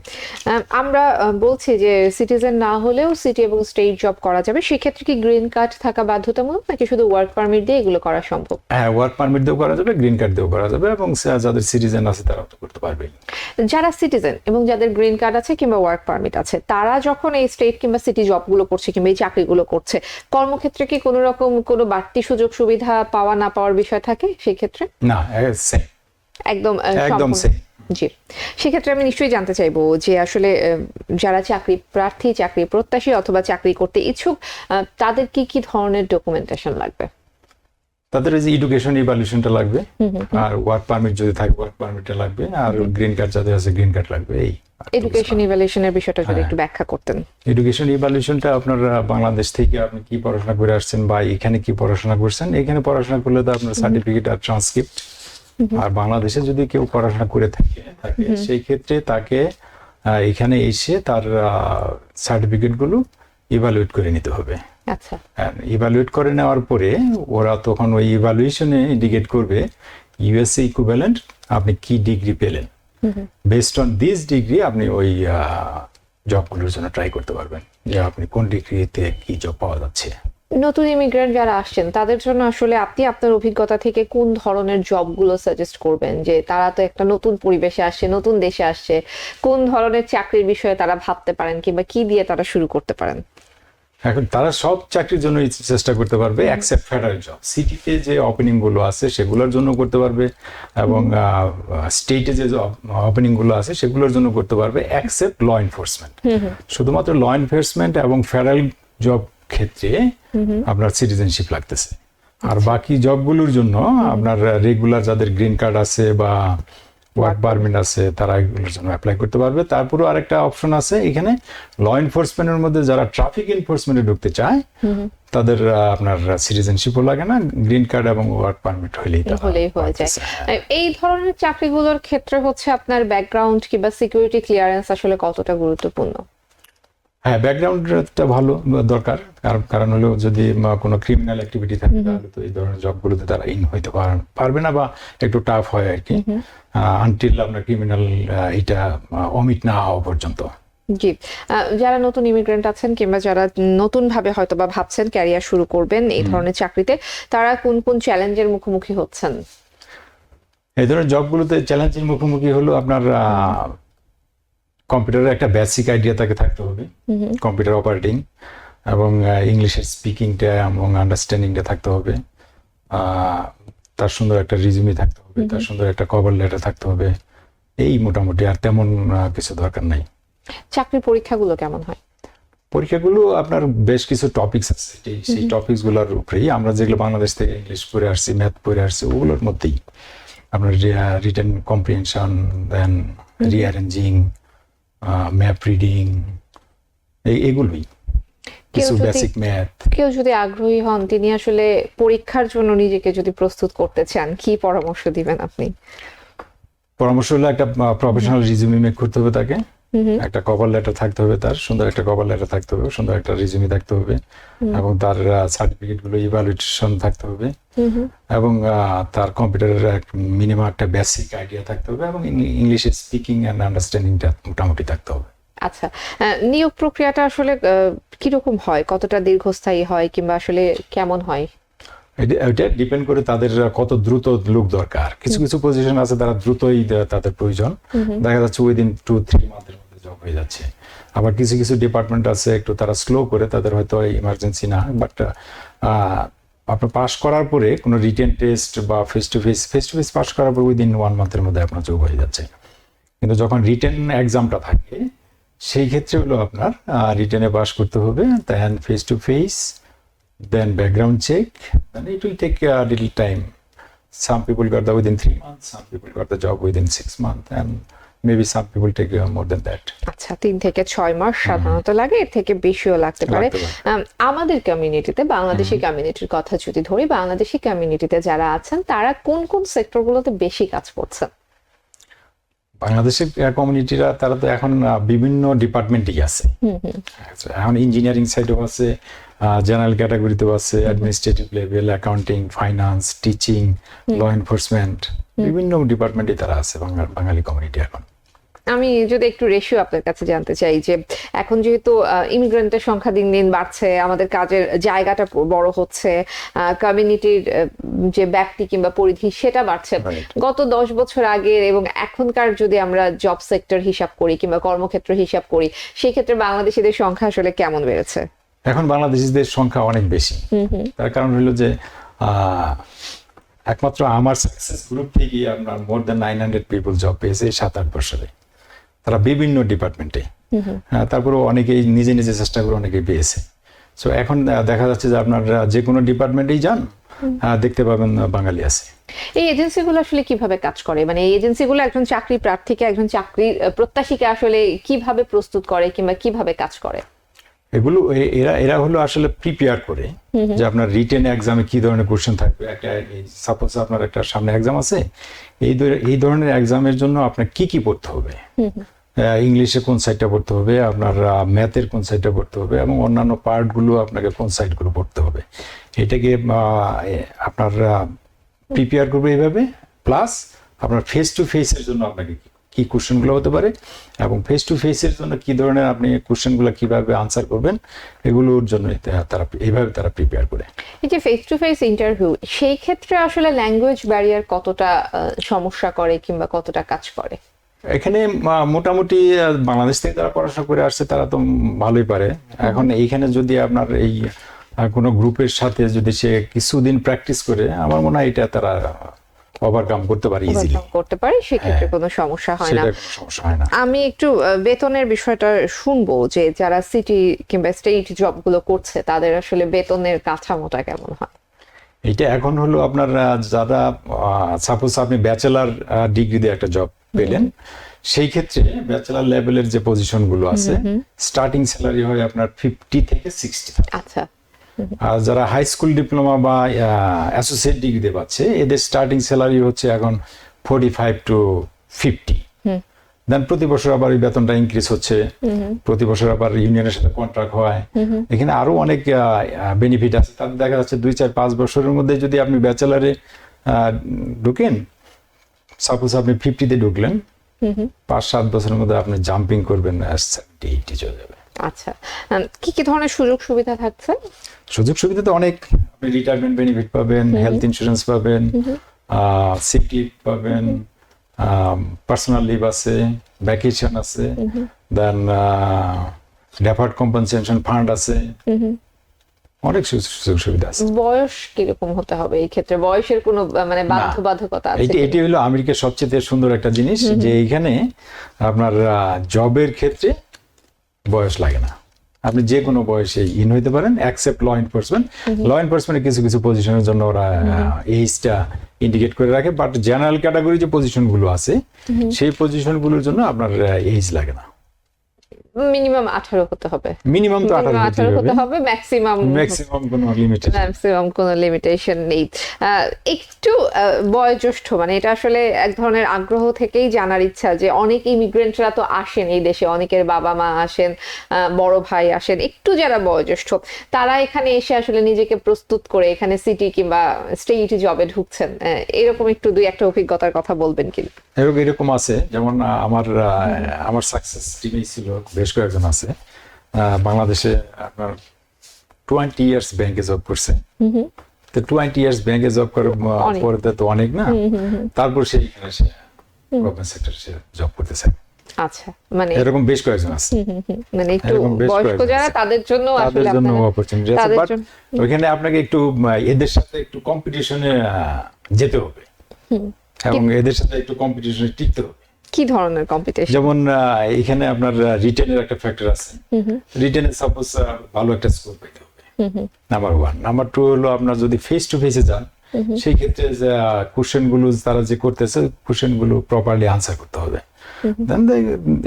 আমরা বলছি যে সিটিজেন না হলেও সিটি এবং স্টেট জব করা যাবে। সেক্ষেত্রে কি গ্রিন কার্ড থাকা বাধ্যতামূলক, নাকি শুধু ওয়ার্ক পারমিট দিয়ে এগুলো করা সম্ভব? হ্যাঁ, ওয়ার্ক পারমিট দিয়েও করা যাবে, গ্রিন কার্ড দিয়েও করা যাবে, এবং যাদের সিটিজেন আছে তারা তো করতে পারবে। যারা সিটিজেন এবং যাদের গ্রিন কার্ড আছে কিংবা ওয়ার্ক পারমিট আছে, তারা যখন এই স্টেট কিংবা সিটি জবগুলো করছে কিংবা এই চাকরিগুলো করছে, কর্মক্ষেত্রে কি কোনো রকম কোনো বাড়তি সুযোগ সুবিধা পাওয়া না পাওয়ার বিষয় থাকে সেই ক্ষেত্রে? না, সেম, একদম একদম সম্পূর্ণ। সেম। জি, সেক্ষেত্রে আমি নিশ্চয়ই জানতে চাইবো যে আসলে যারা চাকরি প্রার্থী, চাকরি প্রত্যাশী অথবা চাকরি করতে ইচ্ছুক, তাদের কি কি ধরনের ডকুমেন্টেশন লাগবে? তাদের এই যে এডুকেশন ইভ্যালুয়েশনটা লাগবে, আর ওয়ার্ক পারমিট যদি থাকে ওয়ার্ক পারমিটটা লাগবে, আর গ্রিন কার্ড যাদের আছে গ্রিন কার্ড লাগবে। এই এডুকেশন ইভ্যালুয়েশনের বিষয়টা যদি একটু ব্যাখ্যা করতেন। এডুকেশন ইভ্যালুয়েশনটা আপনার বাংলাদেশ থেকে আপনি কি পড়াশোনা করে আসছেন বা এখানে কি পড়াশোনা করছেন। এখানে পড়াশোনা করলে তো আপনার সার্টিফিকেট আর ট্রান্সক্রিপ্ট, আর বাংলাদেশে যদি কেউ পড়াশোনা করে থাকে সেই ক্ষেত্রে তাকে এখানে এসে তার সার্টিফিকেটগুলো ইভ্যালুয়েট করে নিতে হবে। আচ্ছা, ইভ্যালুয়েট করে নেওয়ার পরে ওরা তখন ওই ইভ্যালুয়েশনে ইন্ডিকেট করবে ইউএসএ ইকুইভ্যালেন্ট আপনি কি ডিগ্রি পেলেন। বেসড অন দিস ডিগ্রি আপনি ওই জবগুলোর জন্য ট্রাই করতে পারবেন যে আপনি কোন ডিগ্রিতে কি জব পাওয়া যাচ্ছে। নতুন ইমিগ্রেন্ট যারা আসছেন তাদের জন্য আসলে আপনি আপনার অভিজ্ঞতা থেকে কোন ধরনের জবগুলো সাজেস্ট করবেন, যে তারা তো একটা নতুন পরিবেশে আসছে, নতুন দেশে আসছে, কোন ধরনের চাকরির বিষয়ে তারা ভাবতে পারেন কিংবা কি দিয়ে তারা শুরু করতে পারেন? এখন তারা সব চাকরির জন্য চেষ্টা করতে পারবে এক্সেপ্ট ফেডারেল জব। সিটিতে যে ওপেনিং গুলো আছে সেগুলোর জন্য করতে পারবে, এবং স্টেটে যে ওপেনিং গুলো আছে সেগুলোর জন্য করতে পারবে, এক্সেপ্ট ল এনফোর্সমেন্ট। শুধুমাত্র ল এনফোর্সমেন্ট এবং ফেডারেল জব ক্ষেত্রে আপনার সিটিজেনশিপ লাগতেছে। আর বাকি জবগুলোর জন্য আপনার রেগুলার যাদের গ্রিন কার্ড আছে বা ওয়ার্ক পারমিট আছে তারা এগুলোর জন্য অ্যাপ্লাই করতে পারবে। তারপরেও আরেকটা অপশন আছে এখানে, ল এনফোর্সমেন্টের মধ্যে যারা ট্রাফিক এনফোর্সমেন্টে ঢুকতে চায় তাদের আপনার সিটিজেনশিপও লাগে না, গ্রিন কার্ড এবং ওয়ার্ক পারমিট হলেই হয়ে যায়। এই ধরনের চাকরিগুলোর ক্ষেত্রে হচ্ছে আপনার ব্যাকগ্রাউন্ড কিংবা সিকিউরিটি ক্লিয়ারেন্স আসলে কতটা গুরুত্বপূর্ণ? হ্যাঁ, ব্যাকগ্রাউন্ডটা ভালো দরকার, কারণ হলো যদি কোনো ক্রিমিনাল অ্যাক্টিভিটি থাকে তাহলে তো এই ধরনের জবগুলোতে তারা ইন হইতে পারবে না, বা একটু টাফ হয় আর কি, আনটিল আপনার ক্রিমিনাল এটা অমিট না হওয়া পর্যন্ত। জি, যারা নতুন ইমিগ্রেন্ট আছেন কিংবা যারা নতুন ভাবে হয়তো বা ভাবছেন ক্যারিয়ার শুরু করবেন এই ধরনের চাকরিতে, তারা কোন কোন চ্যালেঞ্জের মুখোমুখি হচ্ছেন? এই ধরনের জবগুলোতে চ্যালেঞ্জের মুখোমুখি হলো আপনার কম্পিউটারের একটা বেসিক আইডিয়া তাকে থাকতে হবে, কম্পিউটার অপারেটিং, এবং ইংলিশের স্পিকিংটা এবং আন্ডারস্ট্যান্ডিংটা থাকতে হবে। তার সুন্দর একটা রিজিউমি থাকতে হবে, তার সুন্দর একটা কভার লেটার থাকতে হবে। এই মোটামুটি, আর তেমন কিছু দরকার নাই। চাকরির পরীক্ষাগুলো কেমন হয়? পরীক্ষাগুলো আপনার বেশ কিছু টপিকস আছে, সেই টপিকস গুলোর উপরেই আমরা যেগুলো বাংলাদেশ থেকে ইংলিশ পড়ে আসছি, ম্যাথ পড়ে আসছি, ওগুলোর মধ্যেই আপনার রিটেন কম্প্রিহেনশন, দেন রিঅ্যারেঞ্জিং, ম্যাপ রিডিং, এগুলোই, কিছু বেসিক ম্যাথ। কেউ যদি আগ্রহী হন, তিনি আসলে পরীক্ষার জন্য নিজেকে যদি প্রস্তুত করতে চান, কি পরামর্শ দিবেন আপনি? পরামর্শ হলো একটা প্রফেশনাল রিজিউমি মেক করতে হবে তাকে, একটা কভার লেটার থাকতে হবে, তার সুন্দর একটা কভার লেটার থাকতে হবে, সুন্দর একটা রিজিউমি থাকতে হবে, এবং তার সার্টিফিকেট গুলো ইভালুয়েশন থাকতে হবে, এবং তার কম্পিউটারের মিনিমাম একটা বেসিক আইডিয়া থাকতে হবে, এবং ইংলিশের স্পিকিং এন্ড আন্ডারস্ট্যান্ডিংটা মোটামুটি থাকতে হবে। আচ্ছা, নিয়োগ প্রক্রিয়াটা আসলে কিরকম হয়? কতটা দীর্ঘস্থায়ী হয় কিংবা আসলে কেমন হয়? এটা ডিপেন্ড করে তাদের কত দ্রুত লোক দরকার। কিছু কিছু পজিশন আছে তারা দ্রুতই তাদের প্রয়োজন, দেখা যাচ্ছে উইদিন 2-3 মান্থের মধ্যে জব হয়ে যাচ্ছে। আবার কিছু কিছু ডিপার্টমেন্ট আছে একটু তারা স্লো করে, তাদের হয়তো ইমার্জেন্সি না, বাট আপনার পাস করার পরে কোনো রিটেন টেস্ট বা ফেস টু ফেস পাস করার পর উইদিন 1 মান্থের মধ্যে আপনার জব হয়ে যাচ্ছে। কিন্তু যখন রিটেন এক্সামটা থাকে সেই ক্ষেত্রে হলো আপনার রিটেনে পাস করতে হবে, then face to face, then background check, and it will take a little time. Some people got the within 3 months, some people got the job within 6 months, and maybe some people take more than that. আচ্ছা, 3 থেকে 6 মাস সাধারণত লাগে, এর থেকে বেশিও লাগতে পারে। আমাদের কমিউনিটিতে, বাংলাদেশি কমিউনিটির কথা যদি ধরি, বাংলাদেশি কমিউনিটিতে যারা আছেন তারা কোন কোন সেক্টরগুলোতে বেশি কাজ করছেন? বাংলাদেশের কমিউনিটিরা তারা তো এখন বিভিন্ন ডিপার্টমেন্টই আছে। এখন ইঞ্জিনিয়ারিং সাইডেও আছে, জেনারেল ক্যাটাগরিতেও আছে, administrative level, accounting, finance, teaching, law enforcement, বিভিন্ন ডিপার্টমেন্টে তারা আছে বাঙালি কমিউনিটি এখন। আমি যদি একটু রেশিও আপনার কাছে জানতে চাই, যে এখন যেহেতু ইমিগ্রেন্টের সংখ্যা দিন দিন বাড়ছে, আমাদের কাজের জায়গাটা বড় হচ্ছে, কমিউনিটির যে ব্যক্তি কিংবা পরিধি সেটা বাড়ছে, গত 10 বছর আগের এবং এখনকার যদি আমরা জব সেক্টর হিসাব করি কিংবা কর্মক্ষেত্র হিসাব করি, সেই ক্ষেত্রে বাংলাদেশিদের সংখ্যা আসলে কেমন বেড়েছে? এখন বাংলাদেশিদের সংখ্যা অনেক বেশি। তার কারণ হলো যে একমাত্র আমার সাকসেস গ্রুপ থেকে আপনার মোর দ্যান 900 পিপল জব পেয়েছে 7-8 বছরে, তারা বিভিন্ন ডিপার্টমেন্টে। তারপরে অনেকেই নিজে নিজে চেষ্টা করে অনেকেই পেয়েছে। সো এখন দেখা যাচ্ছে যে আপনার যে কোনো ডিপার্টমেন্টেই যান দেখতে পাবেন বাঙালি আছে। এই এজেন্সিগুলো আসলে কিভাবে কাজ করে? মানে এই এজেন্সিগুলো একজন চাকরি প্রার্থীকে, একজন চাকরির প্রত্যাশীকে আসলে কিভাবে প্রস্তুত করে কিংবা কিভাবে কাজ করে? এগুলো এরা হলো আসলে প্রিপেয়ার করে যে আপনার রিটেন এক্সামে কি ধরনের কোশ্চেন থাকবে। একটা সাপোজ আপনার একটা সামনে এক্সাম আছে, এই ধরনের এক্সামের জন্য আপনার কি কি পড়তে হবে, ইংলিশে কোন সাইডটা পড়তে হবে, আপনার ম্যাথের কোন সাইডটা পড়তে হবে, এবং অন্যান্য পার্টগুলো আপনাকে কোন সাইডগুলো পড়তে হবে, এটাকে আপনার প্রিপেয়ার করবে এইভাবে। প্লাস আপনার ফেস টু ফেসের জন্য আপনাকে কি কোশ্চেনগুলো হতে পারে এবং ফেস টু ফেসের জন্য কি ধরনের আপনি কোশ্চেনগুলো কিভাবে আনসার করবেন, এগুলোর জন্য তারা এইভাবে তারা প্রিপেয়ার করে। এই যে ফেস টু ফেস ইন্টারভিউ, সেই ক্ষেত্রে আসলে ল্যাঙ্গুয়েজ ব্যারিয়ার কতটা সমস্যা করে কিংবা কতটা কাজ করে? এখানে মোটামুটি বাংলাদেশ থেকে যারা পড়াশোনা করে আসছে তারা তো ভালোই পারে। এখন এইখানে যদি আপনার এই কোনো গ্রুপের সাথে যদি সে কিছুদিন প্র্যাকটিস করে, আমার মনে হয় এটা তারা ওভারকাম করতে পারে, ইজিলি করতে পারে, সেক্ষেত্রে কোনো সমস্যা হয় না। সমস্যা হয় না। আমি একটু বেতনের বিষয়টা শুনবো, যে যারা সিটি কিংবা স্টেট জবগুলো করছে তাদের আসলে বেতনের কাঠামোটা কেমন হয়? এটা এখন হলো আপনার যারা সাপোজ আপনি ব্যাচেলার ডিগ্রি দিয়ে একটা জব পেলেন, সেই ক্ষেত্রে ব্যাচেলার লেভেলের যে পজিশন গুলো আছে স্টার্টিং স্যালারি হয় আপনার 50 থেকে 60। আচ্ছা, আর যারা হাই স্কুল ডিপ্লোমা বা অ্যাসোসিয়েট ডিগ্রিতে পাচ্ছে, এদের স্টার্টিং স্যালারি হচ্ছে এখন 45 to 50। দেন প্রতি বছর আবার এই বেতনটা ইনক্রিজ হচ্ছে, প্রতি বছর আবার ইউনিয়নের সাথে কন্ট্রাক্ট হয়। এখানে আরো অনেক বেনিফিট আছে। তাতে দেখা যাচ্ছে 2-4-5 বছরের মধ্যে যদি আপনি ব্যাচেলারে ঢুকেন, সাপোজ আপনি 50-তে ঢুকলেন, 5-7 বছরের মধ্যে আপনি জাম্পিং করবেন 70-80 চলে যাবে। আচ্ছা, কি কি ধরনের সুযোগ সুবিধা থাকছে? সুযোগ সুবিধা তো অনেক, আপনি রিটায়ারমেন্ট বেনিফিট পাবেন, হেলথ ইন্স্যুরেন্স পাবেন, সিক লিভ পাবেন, পার্সোনাল লিভ আছে, ভ্যাকেশন আছে, দেন ডেফার্ড কম্পেনসেশন ফান্ড আছে, অনেক সুযোগ সুবিধা আছে। বয়স কিরকম হতে হবে এই ক্ষেত্রে? বয়সের কোনো মানে বাধ্যবাধকতা আছে? এটি হলো আমেরিকার সবচেয়ে সুন্দর একটা জিনিস, যে এইখানে আপনার জবের ক্ষেত্রে বয়স লাগে না, আপনি যে কোনো বয়সে ইন হইতে পারেন, অ্যাকসেপ্ট ল এনফোর্সমেন্ট। ল এনফোর্সমেন্টের কিছু কিছু পজিশনের জন্য ওরা এইজটা ইন্ডিকেট করে রাখে, বাট জেনারেল ক্যাটাগরি যে পজিশনগুলো আছে সেই পজিশনগুলোর জন্য আপনার এইজ লাগে না। মিনিমাম 18 হতে হবে। মিনিমাম তো 18 হতে হবে, ম্যাক্সিমাম কোনো লিমিটেশন নেই। একটু বয়োজ্যেষ্ঠ, মানে এটা আসলে এক ধরনের আগ্রহ থেকেই জানার ইচ্ছা, যে অনেক ইমিগ্রেন্টরা তো আসেন এই দেশে, অনেকের বাবা মা আসেন, বড় ভাই আসেন, একটু যারা বয়োজ্যেষ্ঠ তারা এখানে এসে আসলে নিজেকে প্রস্তুত করে এখানে সিটি কিংবা স্টেট জবে ঢুকছেন, এরকম একটু 2-1টা অভিজ্ঞতার কথা বলবেন কি? এরকম আছে, যেমন আমার সাকসেস টিমেই ছিল বেশ কয়েকজন আছে বাংলাদেশে আপনার 20 ইয়ার্স ব্যাংকে জব করছে। তো 20 ইয়ার্স ব্যাংকে জব করার পরে তো অনেক না, তারপর সে এখানে সে গভর্নমেন্ট সেক্টরে জব করতে চায়। আচ্ছা, মানে এরকম বেশ কয়েকজন আছে, মানে একটু বয়স্ক যারা, তাদের জন্য আসলে অপরচুনিটি আছে, বাট ওখানে আপনাকে একটু এদের সাথে একটু কম্পিটিশনে যেতে হবে, এবং এদের সাথে একটু কম্পিটিশনে টিকতে হবে। কি ধরনের কম্পিটিশন? যেমন এখানে আপনার রিটেনের একটা ফ্যাক্টর আছে, রিটেনে সাপোজ ভালো একটা স্কোর পেতে হবে, নাম্বার 1। নাম্বার 2 হলো আপনার যদি ফেস টু ফেসে যান, সেই ক্ষেত্রে যে কোশ্চেন গুলো তারা যে করতেছে, কোশ্চেন গুলো প্রপারলি আনসার করতে হবে, দেন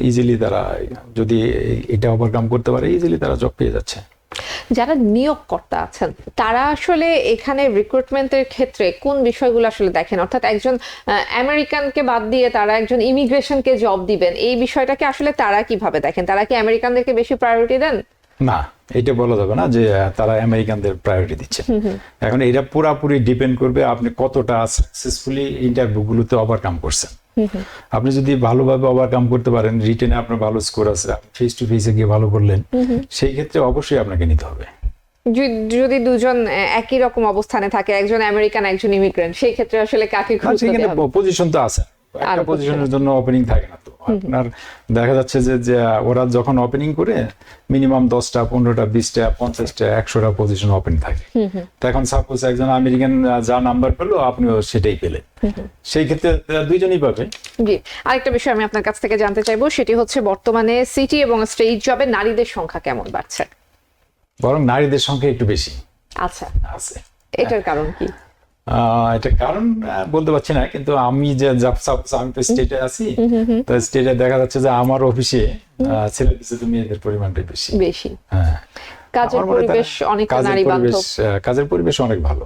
ইজিলি তারা যদি এটা ওভারকাম করতে পারে, ইজিলি তারা জব পেয়ে যাচ্ছে। যারা নিয়োগকর্তা আছেন তারা আসলে এখানে রিক্রুটমেন্টের ক্ষেত্রে কোন বিষয়গুলো আসলে দেখেন? অর্থাৎ একজন আমেরিকানকে বাদ দিয়ে তারা একজন ইমিগ্রেশনকে জব দিবেন, এই বিষয়টাকে আসলে তারা কিভাবে দেখেন? তারা কি আমেরিকানদেরকে বেশি প্রায়োরিটি দেন? না, এটা বলা যাবে না যে তারা আমেরিকানদের প্রায়োরিটি দিচ্ছে। এখন এটা পুরাপুরি ডিপেন্ড করবে আপনি কতটা সাকসেসফুলি ইন্টারভিউ গুলোতে ওভারকাম করছেন। আপনি যদি ভালোভাবে ওভারকাম করতে পারেন, রিটেনে আপনার ভালো স্কোর আছে, ফেস টু ফেসে গিয়ে ভালো করলেন, সেই ক্ষেত্রে অবশ্যই আপনাকে নিতে হবে। যদি দুজন একই রকম অবস্থানে থাকে, একজন আমেরিকান একজন ইমিগ্রেন্ট, সেই ক্ষেত্রে আসলে কাকে গুরুত্ব দেওয়া হবে? পজিশন তো আছে, একটা পজিশনের জন্য ওপেনিং থাকে না, তো আপনার দেখা যাচ্ছে যে ওরা যখন ওপেনিং করে মিনিমাম 10টা 15টা 20টা 50টা 100টা পজিশন ওপেন থাকে। তো এখন সাপোজ একজন আমেরিকান যা নাম্বার পেলো, আপনিও সেটাই পেলেন, সেই ক্ষেত্রে দুইজনই পাবে। জি, আরেকটা বিষয় আমি আপনার কাছ থেকে জানতে চাইবো, সেটি হচ্ছে বর্তমানে সিটি এবং স্টেট জবে নারীদের সংখ্যা কেমন বাড়ছে? বরং নারীদের সংখ্যা একটু বেশি আচ্ছা, আছে। এটার কারণ কি? এটা কারণ বলতে পারছি না, কিন্তু আমি যে আমি তো স্টেটে আছি, তো স্টেটে দেখা যাচ্ছে যে আমার অফিসে ছেলেদের চেয়ে মেয়েদের পরিমাণটা বেশি। হ্যাঁ, কাজের পরিবেশ অনেক নারী বান্ধব, কাজের পরিবেশ অনেক ভালো,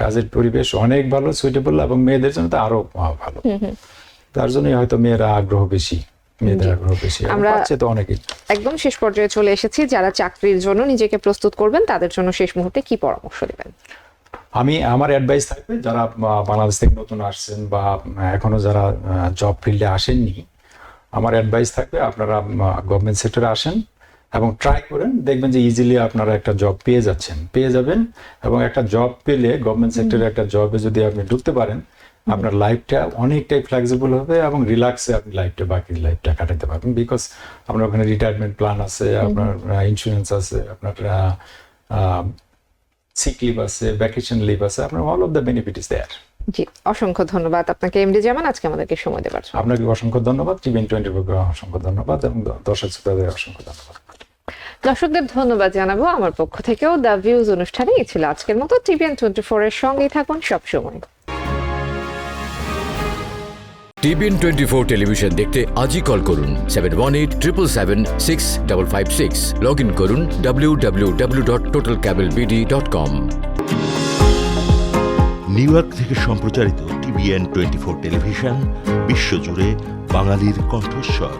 কাজের পরিবেশ অনেক ভালো, সুইটেবল, এবং মেয়েদের জন্য তো আরো ভালো। তার জন্যই হয়তো মেয়েরা আগ্রহ বেশি, মেয়েদের আগ্রহ বেশি। আমরা তো অনেকেই একদম শেষ পর্যায়ে চলে এসেছি, যারা চাকরির জন্য নিজেকে প্রস্তুত করবেন তাদের জন্য শেষ মুহূর্তে কি পরামর্শ দিবেন? আমার অ্যাডভাইস থাকবে, যারা বাংলাদেশ থেকে নতুন আসছেন বা এখনো যারা জব ফিল্ডে আসেননি, আমার অ্যাডভাইস থাকবে আপনারা গভর্নমেন্ট সেক্টরে আসেন এবং ট্রাই করেন, দেখবেন যে ইজিলি আপনারা একটা জব পেয়ে যাবেন। এবং একটা জব পেলে, গভর্নমেন্ট সেক্টরে একটা জবে যদি আপনি ঢুকতে পারেন, আপনার লাইফটা অনেকটাই ফ্লেক্সিবল হবে এবং রিল্যাক্সে আপনি বাকি লাইফটা কাটাতে পারবেন। বিকজ আপনার ওখানে রিটায়ারমেন্ট প্ল্যান আছে, আপনার ইন্স্যুরেন্স আছে, আপনার সিক লিভ আছে, ভ্যাকেশন লিভ আছে, আপনার all of the benefit is there. জি, অসংখ্য ধন্যবাদ আপনাকে এমডি জামান, আজকে আমাদেরকে সময় দেওয়ার জন্য। আপনাকে অসংখ্য ধন্যবাদ, টিভিএন 24 অসংখ্য ধন্যবাদ, এবং দর্শক শ্রোতাদের অসংখ্য ধন্যবাদ। দর্শকদের ধন্যবাদ জানাবো আমার পক্ষ থেকেও। দ্য ভিউজ অনুষ্ঠানে এই ছিল আজকের মতো। টিভিএন 24 এর সঙ্গেই থাকুন সবসময়। টিভিএন 24 টেলিভিশন দেখতে আজই কল করুন 7187776556। লগ ইন করুন www.totalcablebd.com। নিউ ইয়র্ক থেকে সম্প্রচারিত টিভিএন 24 টেলিভিশন বিশ্বজুড়ে বাঙালির কণ্ঠস্বর।